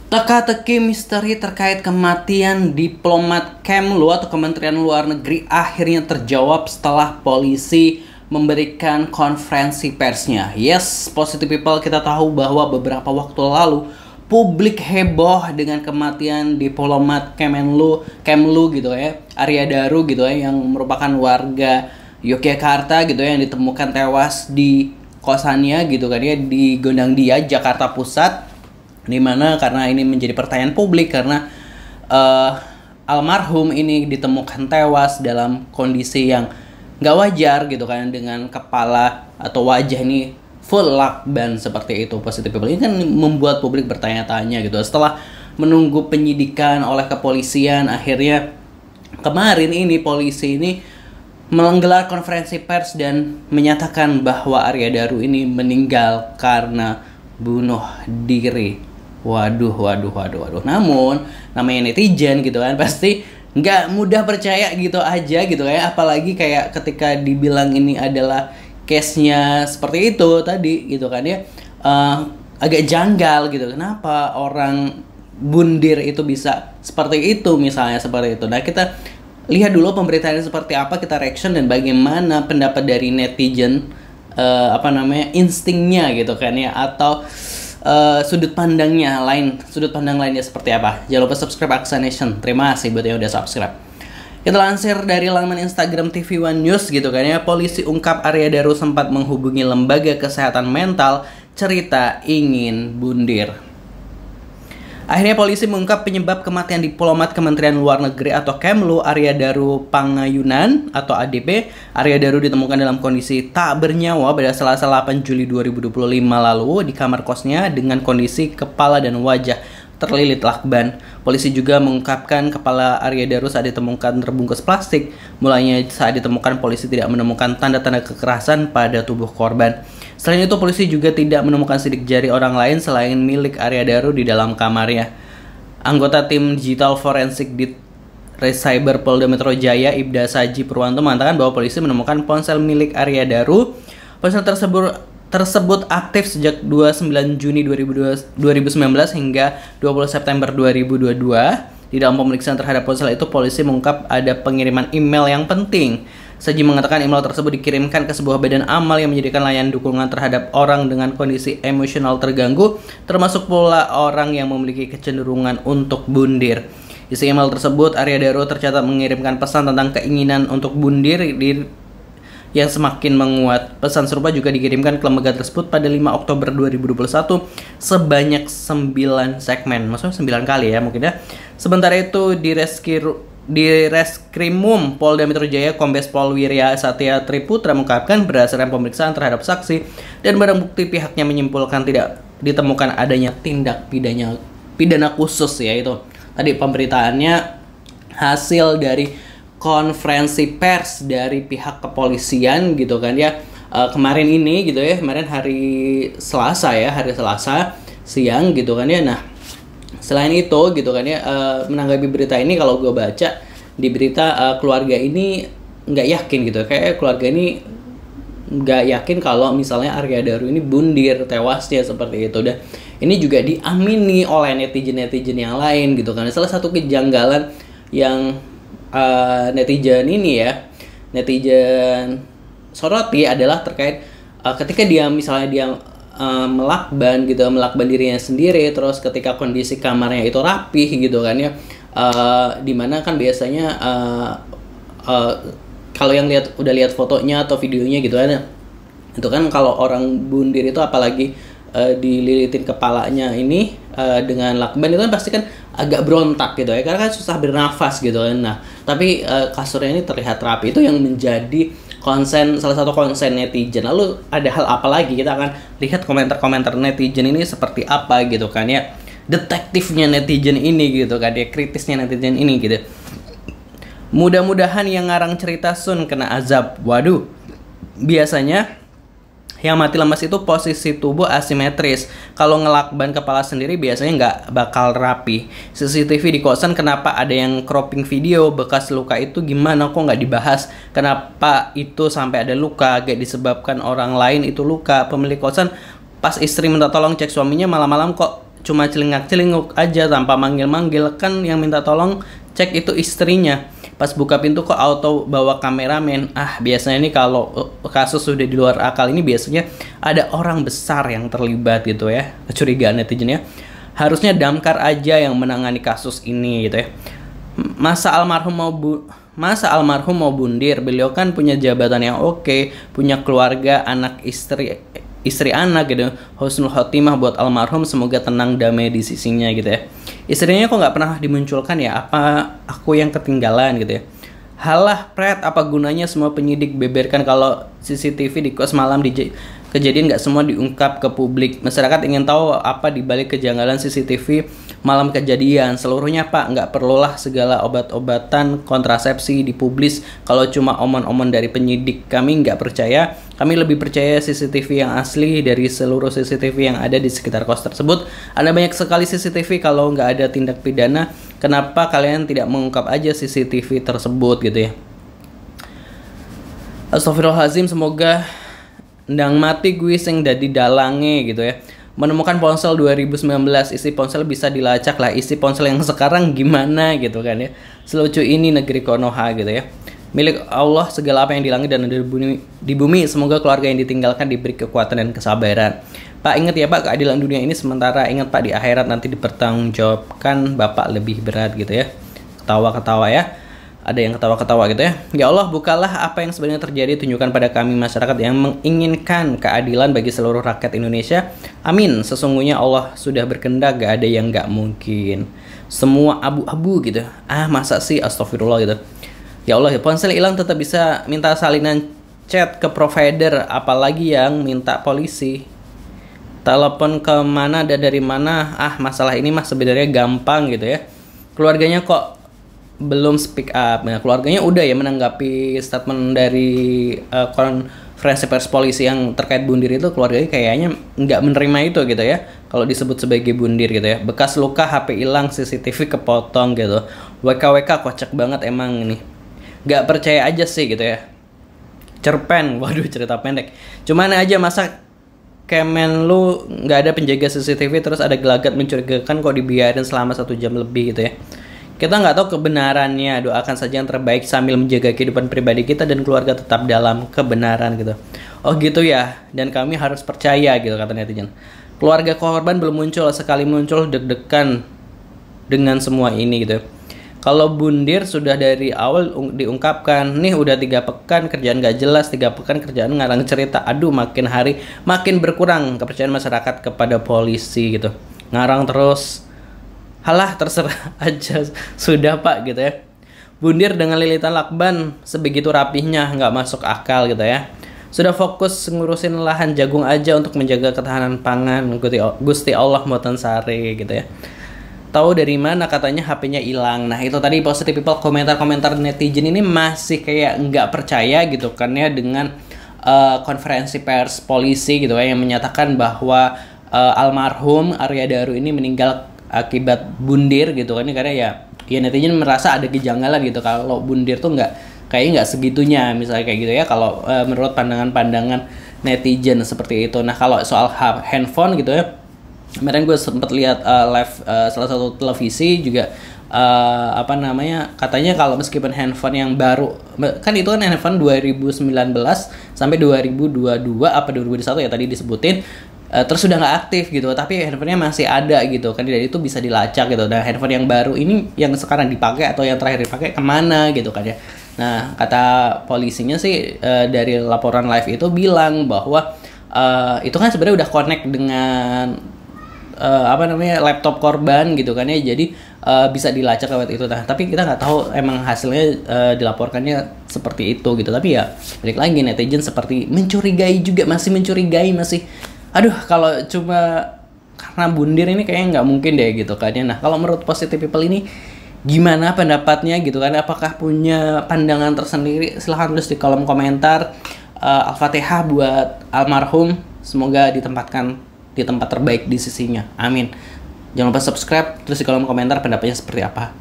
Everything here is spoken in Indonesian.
Teka-teki misteri terkait kematian diplomat Kemlu atau Kementerian Luar Negeri akhirnya terjawab setelah polisi memberikan konferensi persnya. Yes, positive people, kita tahu bahwa beberapa waktu lalu publik heboh dengan kematian diplomat Kemlu gitu ya, Arya Daru gitu ya, yang merupakan warga Yogyakarta gitu ya, yang ditemukan tewas di kosannya gitu kan ya, di Gondangdia, Jakarta Pusat. Dimana karena ini menjadi pertanyaan publik karena almarhum ini ditemukan tewas dalam kondisi yang nggak wajar gitu kan, dengan kepala atau wajah ini full lakban seperti itu. Positive people ini kan membuat publik bertanya-tanya gitu. Setelah menunggu penyidikan oleh kepolisian, akhirnya kemarin ini polisi ini menggelar konferensi pers dan menyatakan bahwa Arya Daru ini meninggal karena bunuh diri. Waduh. Namun namanya netizen gitu kan, pasti nggak mudah percaya gitu aja gitu ya. Apalagi kayak ketika dibilang ini adalah case-nya seperti itu tadi gitu kan ya. Agak janggal gitu. Kenapa orang bundir itu bisa seperti itu, misalnya seperti itu. Nah, kita lihat dulu pemberitaannya seperti apa, kita reaction dan bagaimana pendapat dari netizen, instingnya gitu kan ya, atau sudut pandang lainnya seperti apa. Jangan lupa subscribe Aksa Nation. Terima kasih buat yang udah subscribe. Kita lansir dari laman Instagram TV One News gitu kan ya. Polisi ungkap Arya Daru sempat menghubungi lembaga kesehatan mental, cerita ingin bundir. Akhirnya polisi mengungkap penyebab kematian diplomat Kementerian Luar Negeri atau Kemlu Arya Daru Pangayunan atau ADP. Arya Daru ditemukan dalam kondisi tak bernyawa pada Selasa 8 Juli 2025 lalu di kamar kosnya dengan kondisi kepala dan wajah terlilit lakban. Polisi juga mengungkapkan kepala Arya Daru saat ditemukan terbungkus plastik. Mulanya saat ditemukan polisi tidak menemukan tanda-tanda kekerasan pada tubuh korban. Selain itu, polisi juga tidak menemukan sidik jari orang lain selain milik Arya Daru di dalam kamarnya. Anggota tim digital forensik di Cyber Polda Metro Jaya, Ibda Saji Purwanto, mengatakan bahwa polisi menemukan ponsel milik Arya Daru. Ponsel tersebut aktif sejak 29 Juni 2019 hingga 20 September 2022. Di dalam pemeriksaan terhadap ponsel itu, polisi mengungkap ada pengiriman email yang penting. Saji mengatakan email tersebut dikirimkan ke sebuah badan amal yang menyediakan layanan dukungan terhadap orang dengan kondisi emosional terganggu, termasuk pula orang yang memiliki kecenderungan untuk bundir. Isi email tersebut, Arya Daru tercatat mengirimkan pesan tentang keinginan untuk bundir yang semakin menguat. Pesan serupa juga dikirimkan ke lembaga tersebut pada 5 Oktober 2021 sebanyak 9 segmen. Maksudnya 9 kali ya mungkin ya. Sementara itu di Reskrimum Polda Metro Jaya, Kombes Pol Wirya Satya Triputra mengungkapkan berdasarkan pemeriksaan terhadap saksi dan barang bukti pihaknya menyimpulkan tidak ditemukan adanya tindak pidana khusus, ya itu tadi pemberitaannya hasil dari konferensi pers dari pihak kepolisian gitu kan ya, kemarin ini gitu ya, kemarin hari Selasa siang gitu kan ya. Nah, selain itu gitu kan ya, menanggapi berita ini, kalau gue baca di berita, keluarga ini nggak yakin gitu, kayak keluarga ini nggak yakin kalau misalnya Arya Daru ini bundir tewasnya seperti itu. Dan ini juga diamini oleh netizen yang lain gitu kan. Salah satu kejanggalan yang netizen soroti adalah terkait ketika dia melakban dirinya sendiri, terus ketika kondisi kamarnya itu rapih gitu kan ya, dimana kan biasanya kalau yang udah lihat fotonya atau videonya gitu kan, itu kan kalau orang bundir itu apalagi dililitin kepalanya ini dengan lakban, itu kan pasti kan agak berontak gitu ya, karena kan susah bernafas gitu kan. Nah, tapi kasurnya ini terlihat rapi, itu yang menjadi salah satu konsen netizen. Lalu ada hal apa lagi? Kita akan lihat komentar-komentar netizen ini seperti apa gitu kan ya, detektifnya netizen ini gitu kan ya, kritisnya netizen ini gitu. Mudah-mudahan yang ngarang cerita Sun kena azab. Waduh, biasanya yang mati lemas itu posisi tubuh asimetris. Kalau ngelakban kepala sendiri biasanya nggak bakal rapi. CCTV di kosan kenapa ada yang cropping video bekas luka itu, gimana kok nggak dibahas? Kenapa itu sampai ada luka? Gak disebabkan orang lain itu luka. Pemilik kosan pas istri minta tolong cek suaminya, malam-malam kok cuma celingak-celinguk aja tanpa manggil-manggil. Kan yang minta tolong cek itu istrinya. Pas buka pintu kok auto bawa kameramen. Biasanya ini kalau kasus sudah di luar akal ini biasanya ada orang besar yang terlibat gitu ya. Kecurigaan netizen ya. Harusnya Damkar aja yang menangani kasus ini gitu ya. Masa almarhum mau bundir, beliau kan punya jabatan yang oke, punya keluarga, anak istri anak gitu. Husnul khotimah buat almarhum, semoga tenang damai di sisinya gitu ya. Istrinya kok nggak pernah dimunculkan ya? Apa aku yang ketinggalan gitu ya? Halah pret, apa gunanya semua penyidik beberkan kalau CCTV di kos malam di kejadian nggak semua diungkap ke publik. Masyarakat ingin tahu apa dibalik kejanggalan CCTV malam kejadian. Seluruhnya pak, nggak perlulah segala obat-obatan kontrasepsi dipublis. Kalau cuma omon-omon dari penyidik, kami nggak percaya. Kami lebih percaya CCTV yang asli dari seluruh CCTV yang ada di sekitar kos tersebut. Ada banyak sekali CCTV, kalau nggak ada tindak pidana, kenapa kalian tidak mengungkap aja CCTV tersebut gitu ya. Astagfirullahaladzim, semoga ndang mati gue sing dadi dalange gitu ya. Menemukan ponsel 2019, isi ponsel bisa dilacak lah, isi ponsel yang sekarang gimana gitu kan ya. Selucu ini negeri Konoha gitu ya. Milik Allah segala apa yang di langit dan di bumi, semoga keluarga yang ditinggalkan diberi kekuatan dan kesabaran. Pak, ingat ya Pak, keadilan dunia ini sementara, ingat Pak, di akhirat nanti dipertanggungjawabkan Bapak lebih berat gitu ya. Ketawa-ketawa ya. Ada yang ketawa-ketawa gitu ya. Ya Allah, bukalah apa yang sebenarnya terjadi, tunjukkan pada kami masyarakat yang menginginkan keadilan bagi seluruh rakyat Indonesia. Amin. Sesungguhnya Allah sudah berkehendak, gak ada yang gak mungkin. Semua abu-abu gitu. Masa sih, astagfirullah gitu. Ya Allah, ya ponsel hilang tetap bisa minta salinan chat ke provider, apalagi yang minta polisi. Telepon ke mana dan dari mana? Masalah ini mah sebenarnya gampang gitu ya. Keluarganya kok belum speak up. Nah, keluarganya udah ya menanggapi statement dari konferensi pers polisi yang terkait bundir itu. Keluarganya kayaknya nggak menerima itu gitu ya, kalau disebut sebagai bundir gitu ya. Bekas luka, HP hilang, CCTV kepotong gitu. WKWK kocak banget emang ini. Nggak percaya aja sih gitu ya. Cerpen, waduh cerita pendek. Cuman aja masa Kemen lu nggak ada penjaga CCTV terus ada gelagat mencurigakan kok dibiarin selama 1 jam lebih gitu ya. Kita nggak tahu kebenarannya, doakan saja yang terbaik sambil menjaga kehidupan pribadi kita dan keluarga tetap dalam kebenaran gitu. Oh gitu ya, dan kami harus percaya gitu kata netizen. Keluarga korban belum muncul, sekali muncul deg-degan dengan semua ini gitu. Kalau bundir sudah dari awal diungkapkan, nih udah 3 pekan kerjaan gak jelas, 3 pekan kerjaan ngarang cerita. Aduh, makin hari makin berkurang kepercayaan masyarakat kepada polisi gitu. Ngarang terus. Halah, terserah aja sudah pak gitu ya. Bundir dengan lilitan lakban sebegitu rapihnya, nggak masuk akal gitu ya. Sudah fokus ngurusin lahan jagung aja untuk menjaga ketahanan pangan. Gusti Allah muatan sari gitu ya. Tahu dari mana katanya HP-nya hilang. Nah itu tadi positive people, komentar-komentar netizen ini masih kayak nggak percaya gitu kan ya dengan konferensi pers polisi gitu ya, yang menyatakan bahwa almarhum Arya Daru ini meninggal akibat bundir gitu kan, karena ya netizen merasa ada kejanggalan gitu kalau bundir tuh kayaknya nggak segitunya misalnya kayak gitu ya, kalau menurut pandangan netizen seperti itu. Nah kalau soal handphone gitu ya, kemarin gue sempat lihat live salah satu televisi juga katanya kalau meskipun handphone yang baru kan itu kan handphone 2019 sampai 2022 apa 2021 ya tadi disebutin, terus sudah nggak aktif gitu, tapi handphonenya masih ada gitu kan, dan itu bisa dilacak gitu. Nah handphone yang baru ini yang sekarang dipakai atau yang terakhir dipakai kemana gitu kan ya. Nah kata polisinya sih dari laporan live itu bilang bahwa itu kan sebenarnya udah connect dengan laptop korban gitu kan ya, jadi bisa dilacak lewat itu. Nah tapi kita nggak tahu emang hasilnya dilaporkannya seperti itu gitu. Tapi ya balik lagi, netizen seperti mencurigai juga, masih mencurigai, masih aduh kalau cuma karena bundir ini kayaknya nggak mungkin deh gitu kan ya. Nah kalau menurut positive people ini gimana pendapatnya gitu kan, apakah punya pandangan tersendiri? Silahkan tulis di kolom komentar. Al-Fatihah buat almarhum, semoga ditempatkan di tempat terbaik di sisinya, amin. Jangan lupa subscribe, terus di kolom komentar pendapatnya seperti apa.